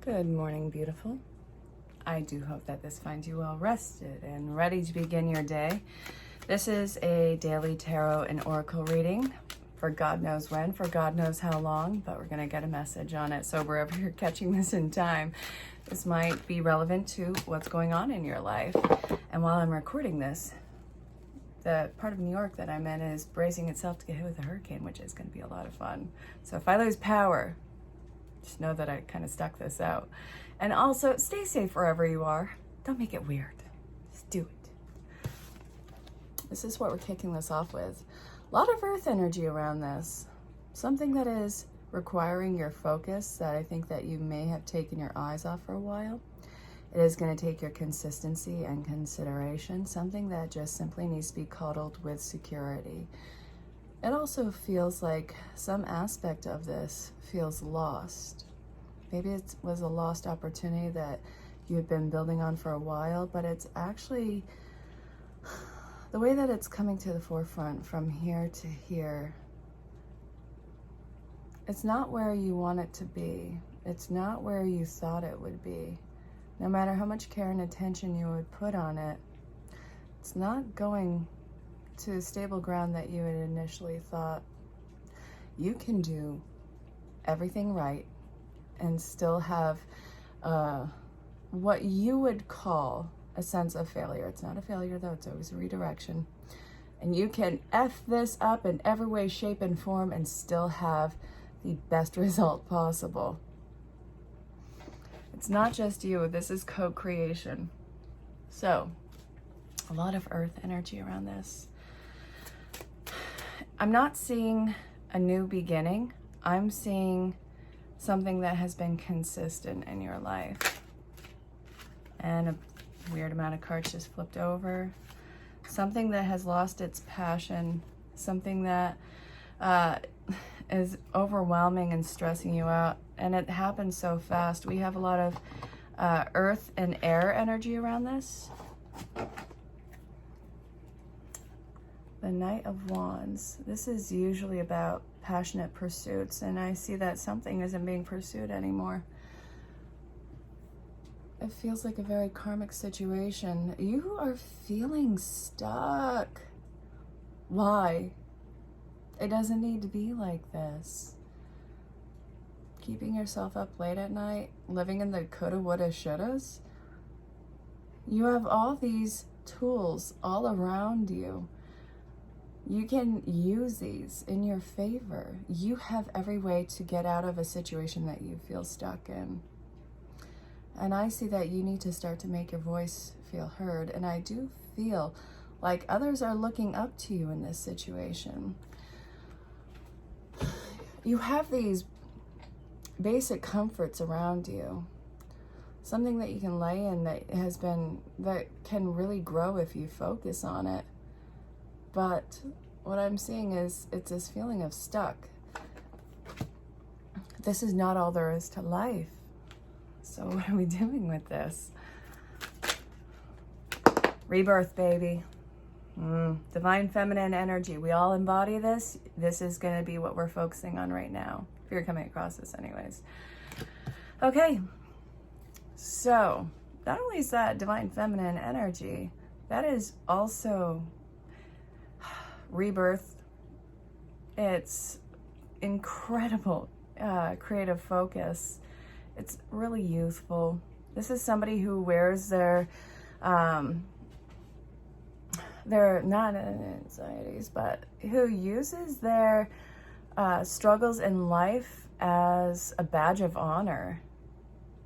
Good morning, beautiful. I do hope that this finds you well rested and ready to begin your day. This is a daily tarot and oracle reading for God knows when, for God knows how long, but we're going to get a message on it. So wherever you're catching this in time, this might be relevant to what's going on in your life. And while I'm recording this, the part of New York that I'm in is bracing itself to get hit with a hurricane, which is going to be a lot of fun. So if I lose power, just know that I kind of stuck this out. And also, stay safe wherever you are. Don't make it weird. Just do it. This is what we're kicking this off with. A lot of earth energy around this. Something that is requiring your focus that I think that you may have taken your eyes off for a while. It is going to take your consistency and consideration. Something that just simply needs to be cuddled with security. It also feels like some aspect of this feels lost. Maybe it was a lost opportunity that you had been building on for a while, but it's actually the way that it's coming to the forefront from here to here. It's not where you want it to be. It's not where you thought it would be. No matter how much care and attention you would put on it, it's not going to stable ground that you had initially thought. You can do everything right and still have what you would call a sense of failure. It's not a failure though, it's always a redirection. And you can F this up in every way, shape, and form and still have the best result possible. It's not just you, this is co-creation. So, a lot of earth energy around this. I'm not seeing a new beginning. I'm seeing something that has been consistent in your life. And a weird amount of cards just flipped over. Something that has lost its passion. Something that is overwhelming and stressing you out. And it happens so fast. We have a lot of earth and air energy around this. The Knight of Wands. This is usually about passionate pursuits, and I see that something isn't being pursued anymore. It feels like a very karmic situation. You are feeling stuck. Why? It doesn't need to be like this. Keeping yourself up late at night, living in the coulda, woulda, shouldas. You have all these tools all around you. You can use these in your favor. You have every way to get out of a situation that you feel stuck in. And I see that you need to start to make your voice feel heard. And I do feel like others are looking up to you in this situation. You have these basic comforts around you. Something that you can lay in that can really grow if you focus on it. But what I'm seeing is it's this feeling of stuck. This is not all there is to life. So what are we doing with this? Rebirth, baby. Divine feminine energy. We all embody this. This is going to be what we're focusing on right now. If you're coming across this anyways. Okay. So not only is that divine feminine energy, that is also rebirth. It's incredible creative focus. It's really youthful. This is somebody who wears their not anxieties, but who uses their struggles in life as a badge of honor.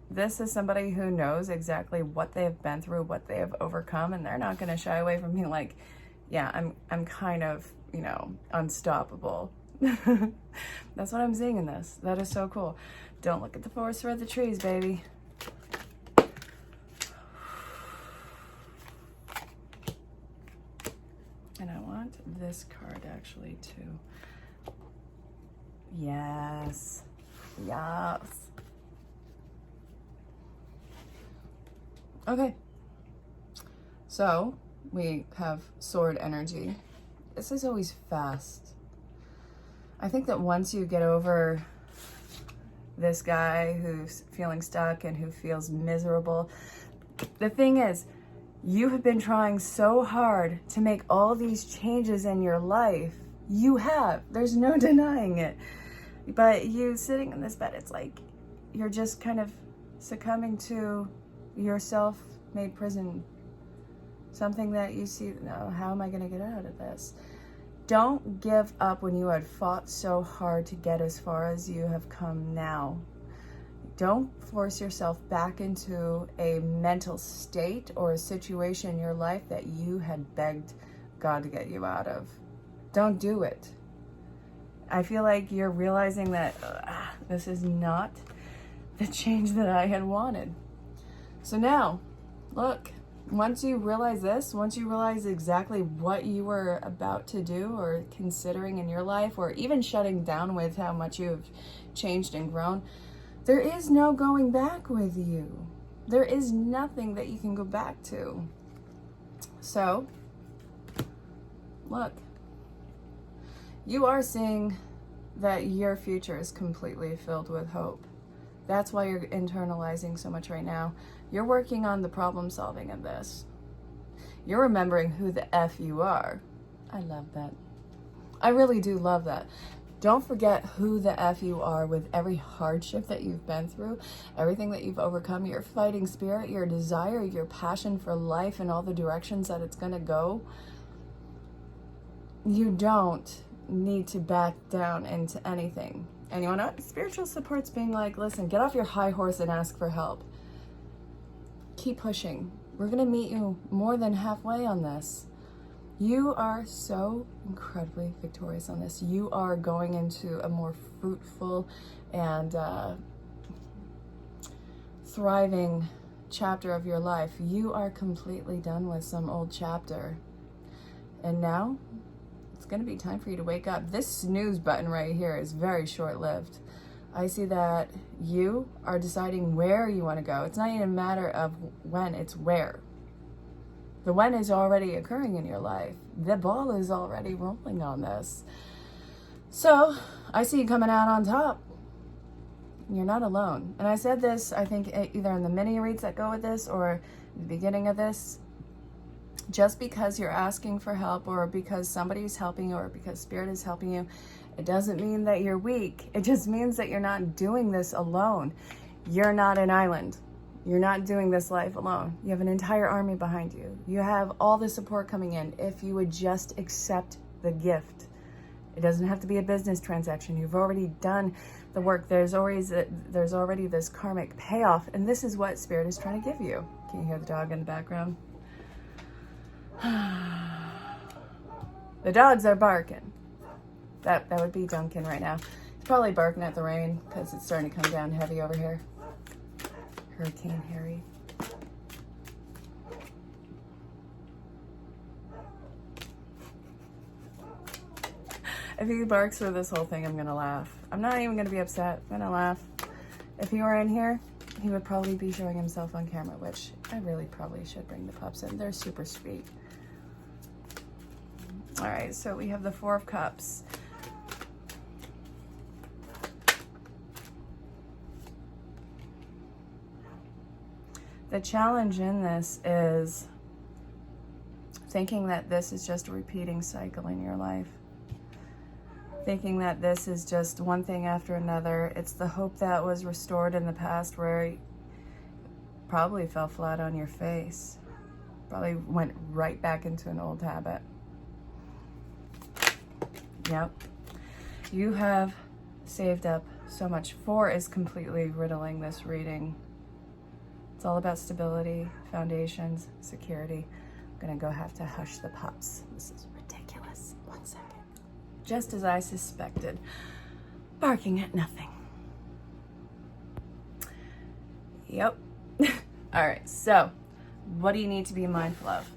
This is somebody who knows exactly what they have been through, what they have overcome, and they're not going to shy away from being like, yeah, I'm kind of, unstoppable. That's what I'm seeing in this. That is so cool. Don't look at the forest for the trees, baby. And I want this card actually to... Yes. Yes. Okay. So, we have sword energy. This is always fast. I think that once you get over this guy who's feeling stuck and who feels miserable. The thing is, you have been trying so hard to make all these changes in your life. You have. There's no denying it. But you sitting in this bed, it's like you're just kind of succumbing to your self-made prison. Something that you see, no, how am I going to get out of this? Don't give up when you had fought so hard to get as far as you have come now. Don't force yourself back into a mental state or a situation in your life that you had begged God to get you out of. Don't do it. I feel like you're realizing that this is not the change that I had wanted. So now, look, once you realize this, once you realize exactly what you were about to do or considering in your life, or even shutting down with how much you have changed and grown, there is no going back with you. There is nothing that you can go back to. So, look, you are seeing that your future is completely filled with hope. That's why you're internalizing so much right now. You're working on the problem solving of this. You're remembering who the F you are. I love that. I really do love that. Don't forget who the F you are with every hardship that you've been through, everything that you've overcome, your fighting spirit, your desire, your passion for life and all the directions that it's going to go. You don't need to back down into anything. And you know what? Spiritual support's being like, listen, get off your high horse and ask for help. Keep pushing. We're going to meet you more than halfway on this. You are so incredibly victorious on this. You are going into a more fruitful and thriving chapter of your life. You are completely done with some old chapter. And now it's going to be time for you to wake up. This snooze button right here is very short-lived. I see that you are deciding where you want to go. It's not even a matter of when, it's where. The when is already occurring in your life. The ball is already rolling on this. So I see you coming out on top. You're not alone. And I said this, I think, either in the mini reads that go with this or the beginning of this. Just because you're asking for help or because somebody's helping you or because Spirit is helping you, it doesn't mean that you're weak. It just means that you're not doing this alone. You're not an island. You're not doing this life alone. You have an entire army behind you. You have all the support coming in if you would just accept the gift. It doesn't have to be a business transaction. You've already done the work. There's already this karmic payoff, and this is what Spirit is trying to give you. Can you hear the dog in the background? The dogs are barking. That would be Duncan right now. He's probably barking at the rain because it's starting to come down heavy over here. Hurricane Harry. If he barks through this whole thing, I'm going to laugh. I'm not even going to be upset. I'm going to laugh. If he were in here, he would probably be showing himself on camera, which I really probably should bring the pups in. They're super sweet. All right, so we have the Four of Cups. The challenge in this is thinking that this is just a repeating cycle in your life. Thinking that this is just one thing after another. It's the hope that was restored in the past where you probably fell flat on your face. Probably went right back into an old habit. Yep. You have saved up so much. 4 is completely riddling this reading. It's all about stability, foundations, security. I'm gonna have to hush the pups. This is ridiculous. 1 second. Just as I suspected, barking at nothing. Yep. All right, so what do you need to be mindful of?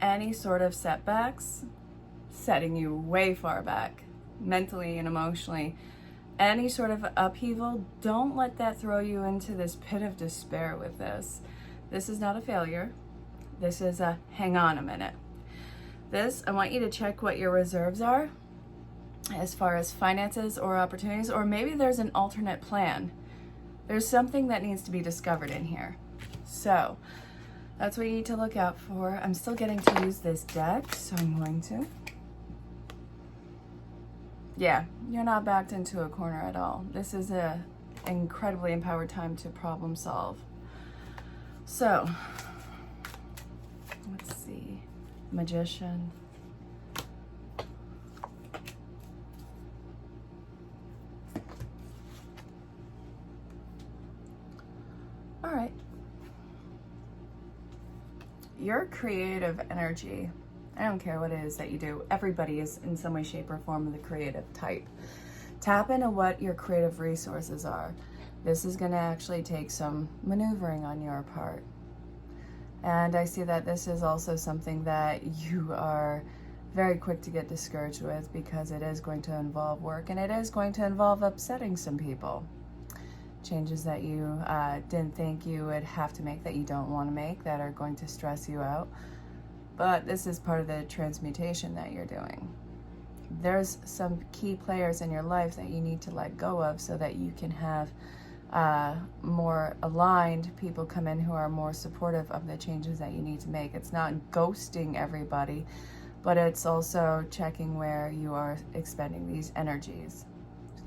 Any sort of setbacks, setting you way far back, mentally and emotionally. Any sort of upheaval, don't let that throw you into this pit of despair with this. This is not a failure. This is a hang on a minute. This, I want you to check what your reserves are as far as finances or opportunities, or maybe there's an alternate plan. There's something that needs to be discovered in here. So that's what you need to look out for. I'm still getting to use this deck, so I'm going to. Yeah, you're not backed into a corner at all. This is an incredibly empowered time to problem solve. So, let's see. Magician. All right. Your creative energy, I don't care what it is that you do, everybody is in some way, shape, or form of the creative type. Tap into what your creative resources are. This is going to actually take some maneuvering on your part. And I see that this is also something that you are very quick to get discouraged with, because it is going to involve work, and it is going to involve upsetting some people. Changes that you didn't think you would have to make, that you don't want to make, that are going to stress you out. But this is part of the transmutation that you're doing. There's some key players in your life that you need to let go of, so that you can have more aligned people come in who are more supportive of the changes that you need to make. It's not ghosting everybody, but it's also checking where you are expending these energies.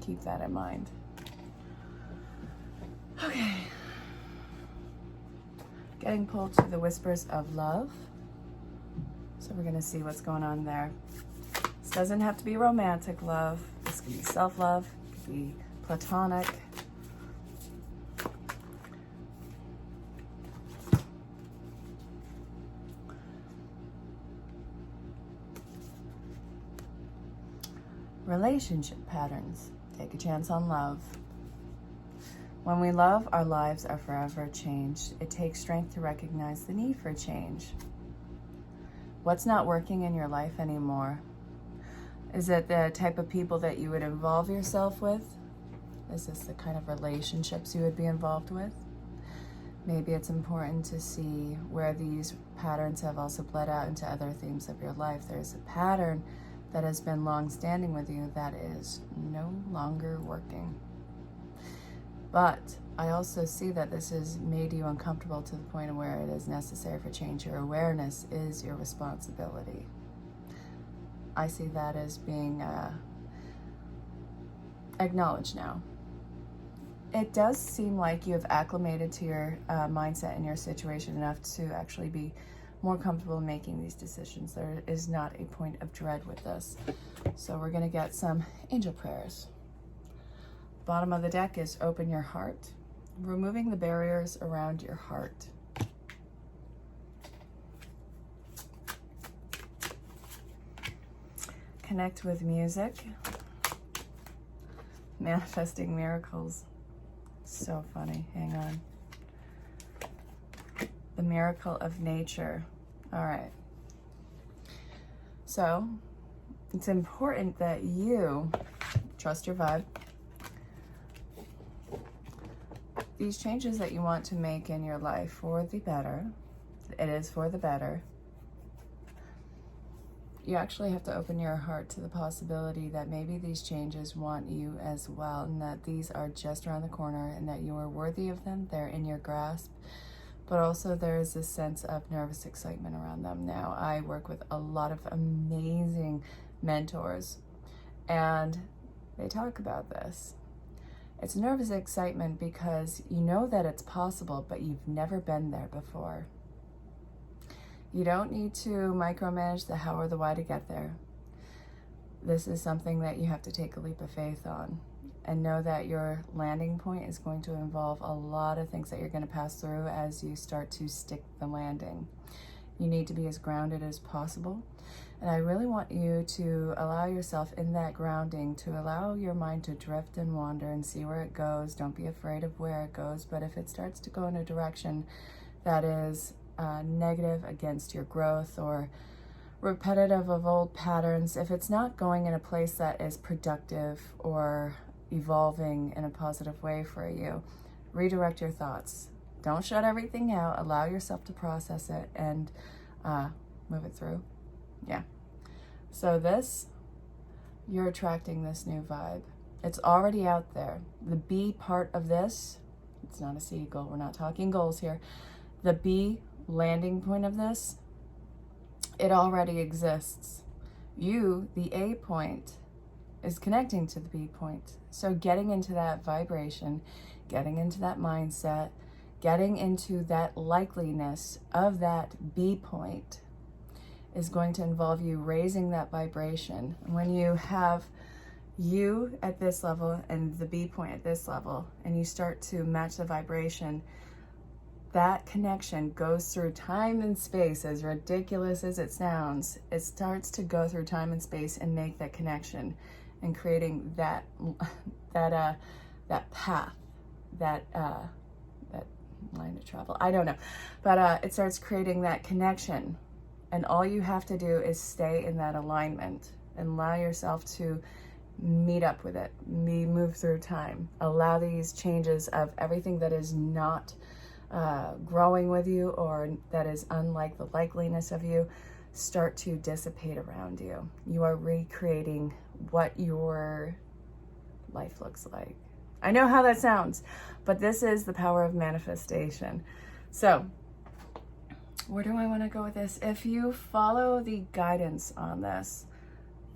Keep that in mind. Okay. Getting pulled to the whispers of love. So we're going to see what's going on there. This doesn't have to be romantic love. This can be self-love, it can be platonic. Relationship patterns. Take a chance on love. When we love, our lives are forever changed. It takes strength to recognize the need for change. What's not working in your life anymore? Is it the type of people that you would involve yourself with? Is this the kind of relationships you would be involved with? Maybe it's important to see where these patterns have also bled out into other themes of your life. There's a pattern that has been long-standing with you that is no longer working. But I also see that this has made you uncomfortable to the point where it is necessary for change. Your awareness is your responsibility. I see that as being acknowledged now. It does seem like you have acclimated to your mindset and your situation enough to actually be more comfortable in making these decisions. There is not a point of dread with this. So we're going to get some angel prayers. Bottom of the deck is open your heart, removing the barriers around your heart. Connect with music, manifesting miracles. So funny, hang on. The miracle of nature. All right. So it's important that you trust your vibe. These changes that you want to make in your life for the better, it is for the better. You actually have to open your heart to the possibility that maybe these changes want you as well, and that these are just around the corner, and that you are worthy of them. They're in your grasp, but also there is this sense of nervous excitement around them. Now, I work with a lot of amazing mentors, and they talk about this. It's nervous excitement because you know that it's possible, but you've never been there before. You don't need to micromanage the how or the why to get there. This is something that you have to take a leap of faith on, and know that your landing point is going to involve a lot of things that you're going to pass through as you start to stick the landing. You need to be as grounded as possible. And I really want you to allow yourself in that grounding, to allow your mind to drift and wander and see where it goes. Don't be afraid of where it goes, but if it starts to go in a direction that is negative against your growth or repetitive of old patterns, if it's not going in a place that is productive or evolving in a positive way for you, redirect your thoughts. Don't shut everything out. Allow yourself to process it and move it through. Yeah. So this you're attracting this new vibe. It's already out there. The B part of this, it's not a seagull, we're not talking goals here. The B landing point of this, it already exists. You, the A point, is connecting to the B point. So getting into that vibration, getting into that mindset, getting into that likeliness of that B point is going to involve you raising that vibration. When you have you at this level and the B point at this level, and you start to match the vibration, that connection goes through time and space. As ridiculous as it sounds, it starts to go through time and space and make that connection and creating that path, that line of travel. I don't know, but it starts creating that connection, and all you have to do is stay in that alignment and allow yourself to meet up with it, move through time, allow these changes of everything that is not growing with you or that is unlike the likeliness of you start to dissipate around you. You are recreating what your life looks like. I know how that sounds, but this is the power of manifestation. So where do I want to go with this? If you follow the guidance on this,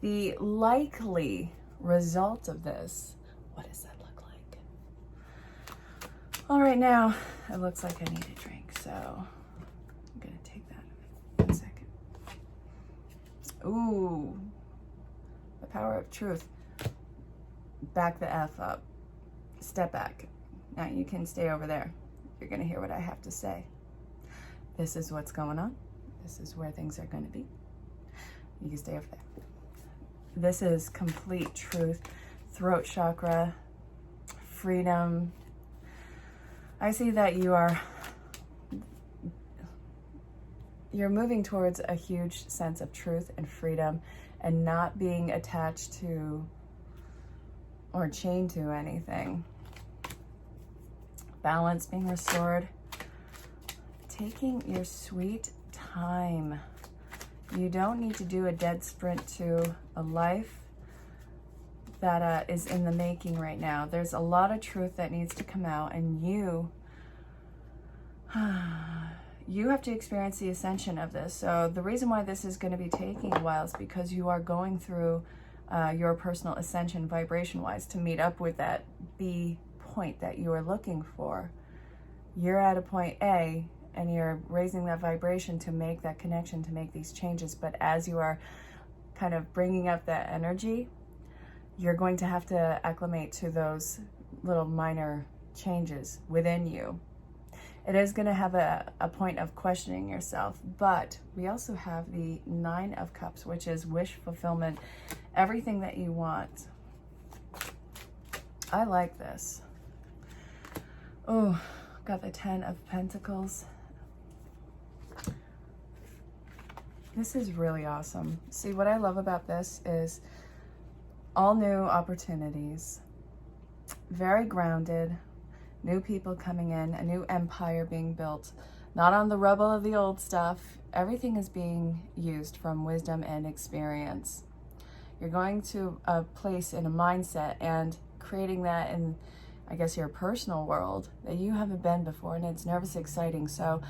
the likely result of this, what does that look like? All right, now it looks like I need a drink, so I'm gonna take that in 1 second. Ooh, the power of truth. Back the F up. Step back. Now you can stay over there. You're gonna hear what I have to say. This is what's going on. This is where things are gonna be. You can stay over there. This is complete truth, throat chakra, freedom. I see that you're moving towards a huge sense of truth and freedom and not being attached to or chained to anything. Balance being restored. Taking your sweet time. You don't need to do a dead sprint to a life that is in the making right now. There's a lot of truth that needs to come out, and you have to experience the ascension of this. So the reason why this is going to be taking a while is because you are going through your personal ascension vibration-wise to meet up with that B point that you are looking for. You're at a point A, and you're raising that vibration to make that connection, to make these changes. But as you are kind of bringing up that energy, you're going to have to acclimate to those little minor changes within you. It is going to have a point of questioning yourself, but we also have the 9 of Cups, which is wish fulfillment, everything that you want. I like this. Oh, got the 10 of Pentacles. This is really awesome. See, what I love about this is all new opportunities, very grounded, new people coming in, a new empire being built, not on the rubble of the old stuff. Everything is being used from wisdom and experience. You're going to a place in a mindset and creating that in, I guess, your personal world that you haven't been before, and it's nervous, exciting. So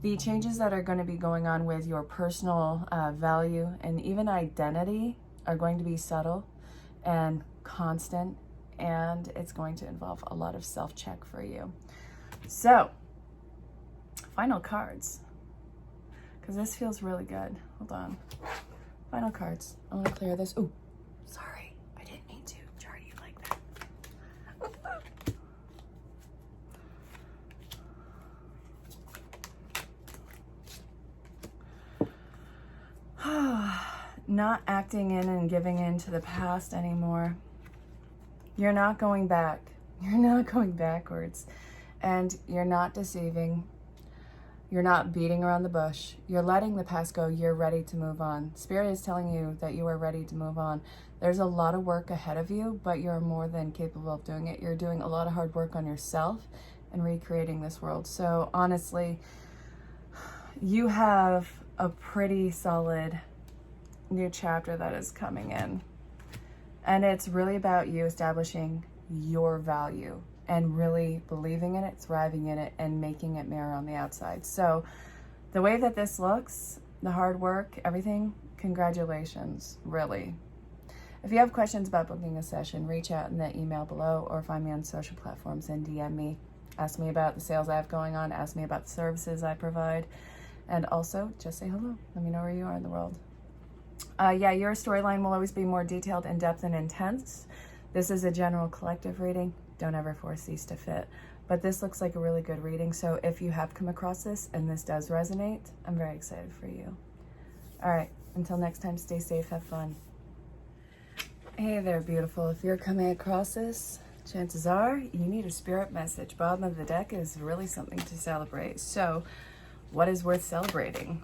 the changes that are going to be going on with your personal value and even identity are going to be subtle and constant, and it's going to involve a lot of self-check for you. So, final cards, because this feels really good. Hold on. Final cards. I want to clear this. Oh, sorry. I didn't mean to jar you like that. Not acting in and giving in to the past anymore. You're not going back. You're not going backwards. And you're not deceiving. You're not beating around the bush. You're letting the past go. You're ready to move on. Spirit is telling you that you are ready to move on. There's a lot of work ahead of you, but you're more than capable of doing it. You're doing a lot of hard work on yourself and recreating this world. So honestly, you have a pretty solid new chapter that is coming in. And it's really about you establishing your value and really believing in it, thriving in it, and making it mirror on the outside. So the way that this looks, the hard work, everything, congratulations, really. If you have questions about booking a session, reach out in the email below or find me on social platforms and DM me. Ask me about the sales I have going on, ask me about the services I provide, and also just say hello. Let me know where you are in the world. Yeah, your storyline will always be more detailed, in-depth, and intense. This is a general collective reading. Don't ever force these to fit. But this looks like a really good reading, so if you have come across this and this does resonate, I'm very excited for you. All right, until next time, stay safe, have fun. Hey there, beautiful. If you're coming across this, chances are you need a spirit message. Bottom of the deck is really something to celebrate. So what is worth celebrating?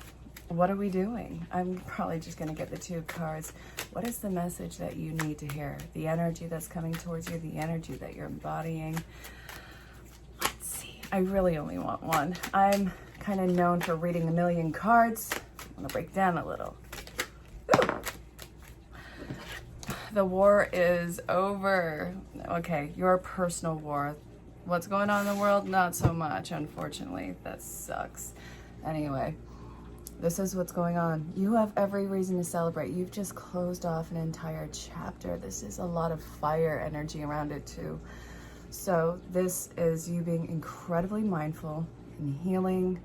What are we doing? I'm probably just going to get the 2 cards. What is the message that you need to hear? The energy that's coming towards you, the energy that you're embodying. Let's see. I really only want one. I'm kind of known for reading a million cards. I'm going to break down a little. Ooh. The war is over. Okay, your personal war. What's going on in the world? Not so much, unfortunately. That sucks. Anyway. This is what's going on. You have every reason to celebrate. You've just closed off an entire chapter. This is a lot of fire energy around it too. So this is you being incredibly mindful and healing.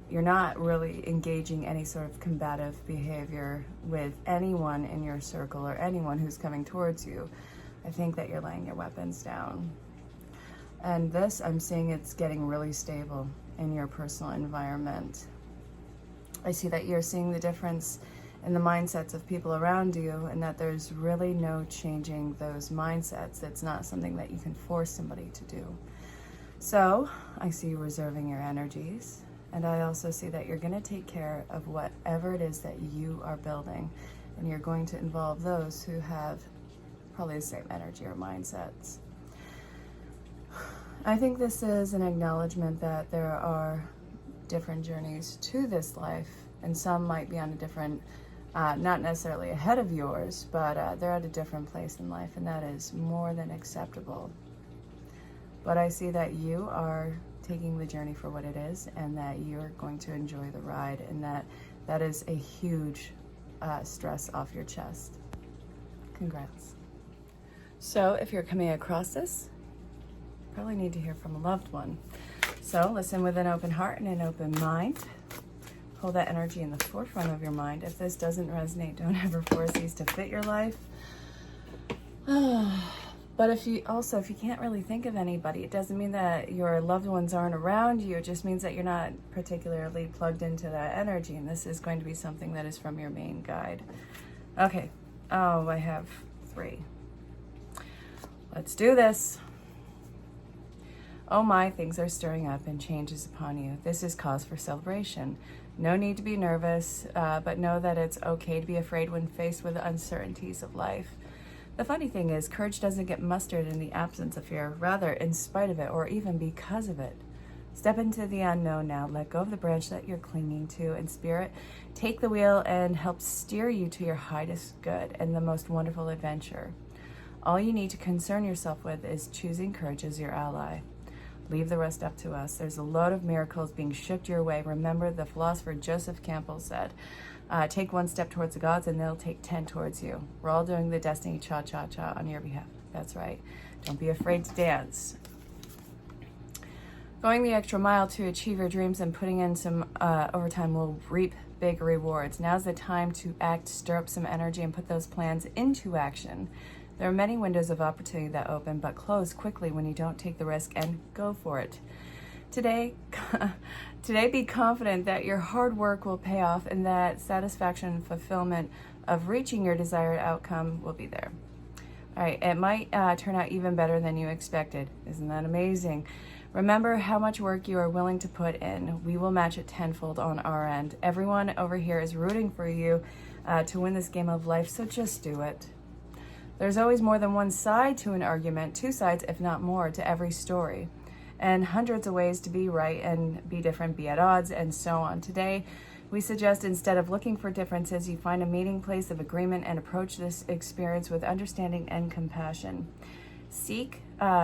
You're not really engaging any sort of combative behavior with anyone in your circle or anyone who's coming towards you. I think that you're laying your weapons down. And this, I'm seeing it's getting really stable in your personal environment. I see that you're seeing the difference in the mindsets of people around you and that there's really no changing those mindsets. It's not something that you can force somebody to do. So I see you reserving your energies, and I also see that you're going to take care of whatever it is that you are building, and you're going to involve those who have probably the same energy or mindsets. I think this is an acknowledgement that there are different journeys to this life, and some might be on a different, not necessarily ahead of yours, but they're at a different place in life, and that is more than acceptable. But I see that you are taking the journey for what it is, and that you're going to enjoy the ride, and that is a huge stress off your chest. Congrats. So if you're coming across this, probably need to hear from a loved one. So listen with an open heart and an open mind. Hold that energy in the forefront of your mind. If this doesn't resonate, don't ever force these to fit your life. But if you can't really think of anybody, it doesn't mean that your loved ones aren't around you. It just means that you're not particularly plugged into that energy. And this is going to be something that is from your main guide. Okay. Oh, I have 3. Let's do this. Oh my, things are stirring up and change is upon you. This is cause for celebration. No need to be nervous, but know that it's okay to be afraid when faced with the uncertainties of life. The funny thing is, courage doesn't get mustered in the absence of fear, rather in spite of it or even because of it. Step into the unknown now. Let go of the branch that you're clinging to, and Spirit, take the wheel and help steer you to your highest good and the most wonderful adventure. All you need to concern yourself with is choosing courage as your ally. Leave the rest up to us. There's a load of miracles being shipped your way. Remember, the philosopher Joseph Campbell said, take 1 step towards the gods and they'll take 10 towards you. We're all doing the destiny cha-cha-cha on your behalf. That's right. Don't be afraid to dance. Going the extra mile to achieve your dreams and putting in some overtime will reap big rewards. Now's the time to act, stir up some energy, and put those plans into action. There are many windows of opportunity that open, but close quickly when you don't take the risk and go for it. Today, be confident that your hard work will pay off and that satisfaction and fulfillment of reaching your desired outcome will be there. All right, it might turn out even better than you expected. Isn't that amazing? Remember how much work you are willing to put in. We will match it tenfold on our end. Everyone over here is rooting for you to win this game of life, so just do it. There's always more than one side to an argument, 2 sides, if not more, to every story, and hundreds of ways to be right and be different, be at odds, and so on. Today, We suggest instead of looking for differences, you find a meeting place of agreement and approach this experience with understanding and compassion. Seek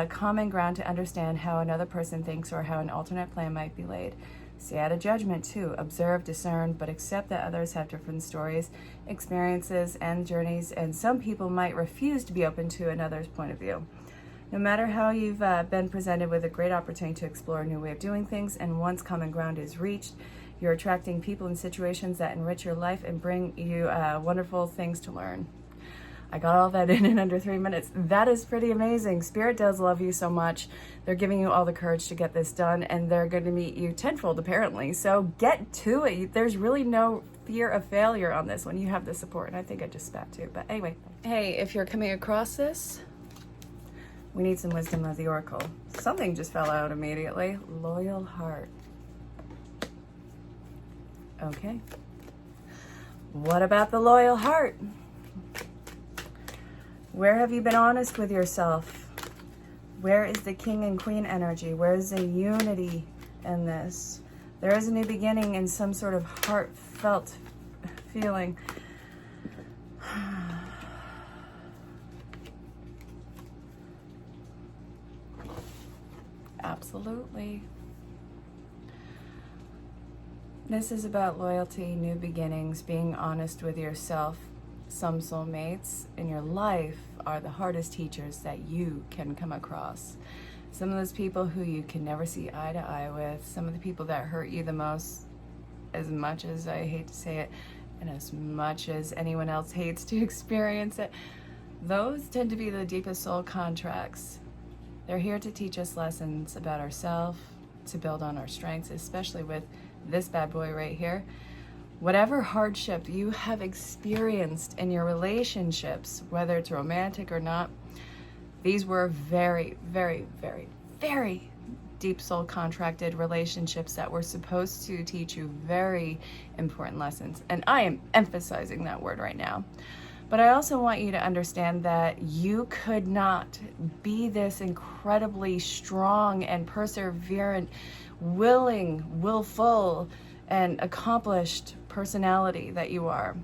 common ground to understand how another person thinks or how an alternate plan might be laid. Stay out of judgment too. Observe, discern, but accept that others have different stories, experiences, and journeys, and some people might refuse to be open to another's point of view. No matter how you've been presented with a great opportunity to explore a new way of doing things, and once common ground is reached, you're attracting people and situations that enrich your life and bring you wonderful things to learn. I got all that in under 3 minutes. That is pretty amazing. Spirit does love you so much. They're giving you all the courage to get this done, and they're going to meet you tenfold, apparently. So get to it. There's really no fear of failure on this when you have the support. And I think I just spat too. But anyway, hey, if you're coming across this, we need some wisdom of the oracle. Something just fell out immediately. Loyal heart. Okay. What about the loyal heart? Where have you been honest with yourself? Where is the king and queen energy? Where is the unity in this? There is a new beginning and some sort of heartfelt feeling. Absolutely. This is about loyalty, new beginnings, being honest with yourself. Some soulmates in your life are the hardest teachers that you can come across. Some of those people who you can never see eye to eye with, some of the people that hurt you the most, as much as I hate to say it, and as much as anyone else hates to experience it, those tend to be the deepest soul contracts. They're here to teach us lessons about ourselves, to build on our strengths, especially with this bad boy right here. Whatever hardship you have experienced in your relationships, whether it's romantic or not, these were very, very, very, very deep soul contracted relationships that were supposed to teach you very important lessons. And I am emphasizing that word right now. But I also want you to understand that you could not be this incredibly strong and perseverant, willing, willful, and accomplished personality that you are.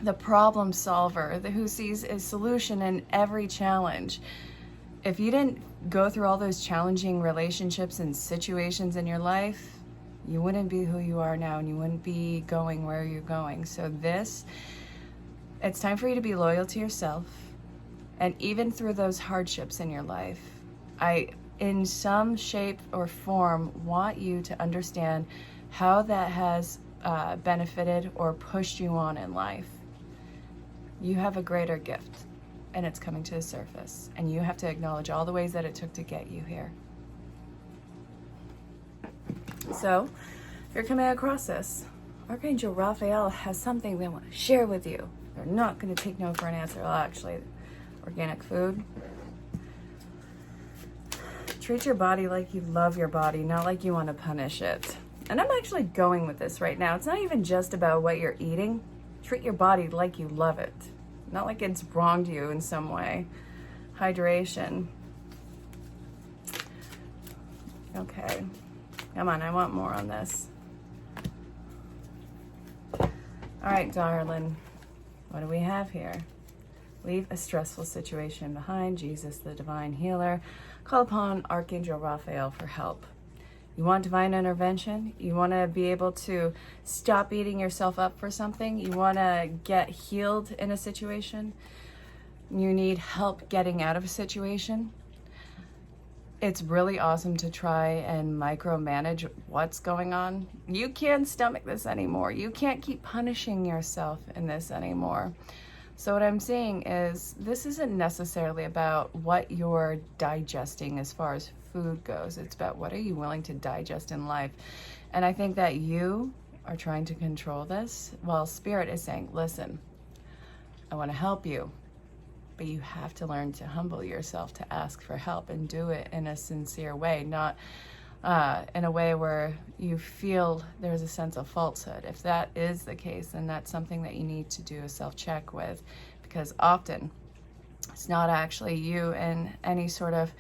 The problem solver, the who sees a solution in every challenge. If you didn't go through all those challenging relationships and situations in your life, you wouldn't be who you are now, and you wouldn't be going where you're going. So it's time for you to be loyal to yourself. And even through those hardships in your life, I, in some shape or form, want you to understand how that has benefited or pushed you on in life. You have a greater gift, and it's coming to the surface. And you have to acknowledge all the ways that it took to get you here. So, if you're coming across this, Archangel Raphael has something they want to share with you. They're not going to take no for an answer. Well, actually, organic food. Treat your body like you love your body, not like you want to punish it. And I'm actually going with this right now. It's not even just about what you're eating. Treat your body like you love it, not like it's wronged you in some way. Hydration. Okay. Come on, I want more on this. All right, darling. What do we have here? Leave a stressful situation behind. Jesus, the divine healer. Call upon Archangel Raphael for help. You want divine intervention? You want to be able to stop beating yourself up for something? You want to get healed in a situation? You need help getting out of a situation? It's really awesome to try and micromanage what's going on. You can't stomach this anymore. You can't keep punishing yourself in this anymore. So what I'm saying is, this isn't necessarily about what you're digesting as far as food goes. It's about what are you willing to digest in life. And I think that you are trying to control this, while Spirit is saying, listen, I want to help you, but you have to learn to humble yourself to ask for help and do it in a sincere way, not in a way where you feel there's a sense of falsehood. If that is the case, then that's something that you need to do a self-check with, because often it's not actually you and any sort of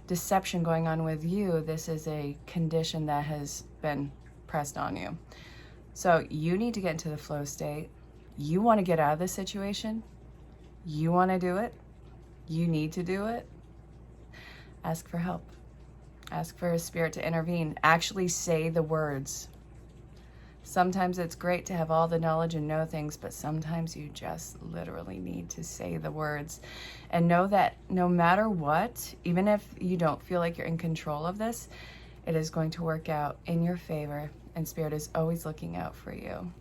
deception going on with you. This is a condition that has been pressed on you. So you need to get into the flow state. You want to get out of this situation. You want to do it. You need to do it. Ask for help. Ask for His Spirit to intervene. Actually say the words. Sometimes it's great to have all the knowledge and know things, but sometimes you just literally need to say the words. And know that no matter what, even if you don't feel like you're in control of this, it is going to work out in your favor, and Spirit is always looking out for you.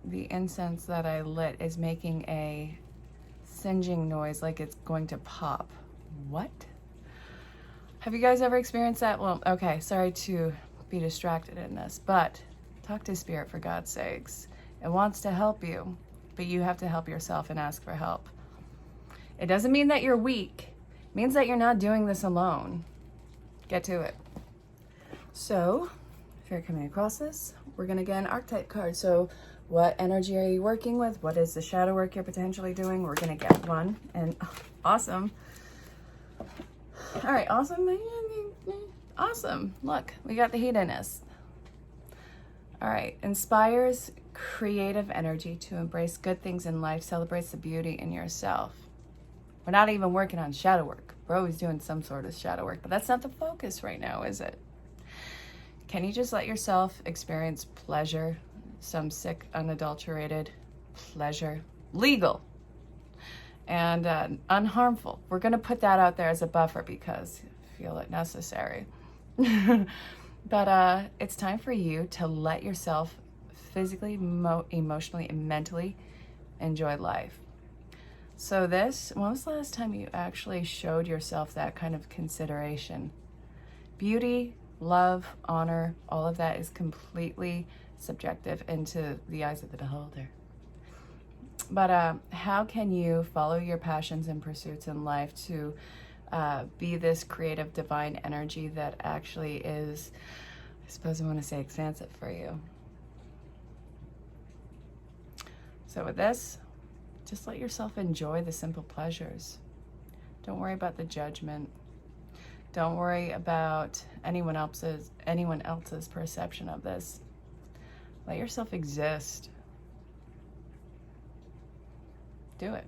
The incense that I lit is making a singeing noise like it's going to pop. What? Have you guys ever experienced that? Well, okay, sorry to be distracted in this, but talk to Spirit for God's sakes. It wants to help you, but you have to help yourself and ask for help. It doesn't mean that you're weak. It means that you're not doing this alone. Get to it. So, if you're coming across this, we're going to get an archetype card. So, what energy are you working with? What is the shadow work you're potentially doing? We're going to get one. And awesome. All right, awesome. Awesome. Look, we got the hedonist. All right, inspires creative energy to embrace good things in life, celebrates the beauty in yourself. We're not even working on shadow work. We're always doing some sort of shadow work, but that's not the focus right now, is it? Can you just let yourself experience pleasure, some sick, unadulterated pleasure, legal and unharmful? We're going to put that out there as a buffer because I feel it necessary. But it's time for you to let yourself physically, emotionally, and mentally enjoy life. So when was the last time you actually showed yourself that kind of consideration? Beauty, love, honor, all of that is completely subjective into the eyes of the beholder. But how can you follow your passions and pursuits in life to be this creative divine energy that actually is, I suppose I want to say, expansive for you? So with this, just let yourself enjoy the simple pleasures. Don't worry about the judgment. Don't worry about anyone else's perception of this. Let yourself exist. Do it.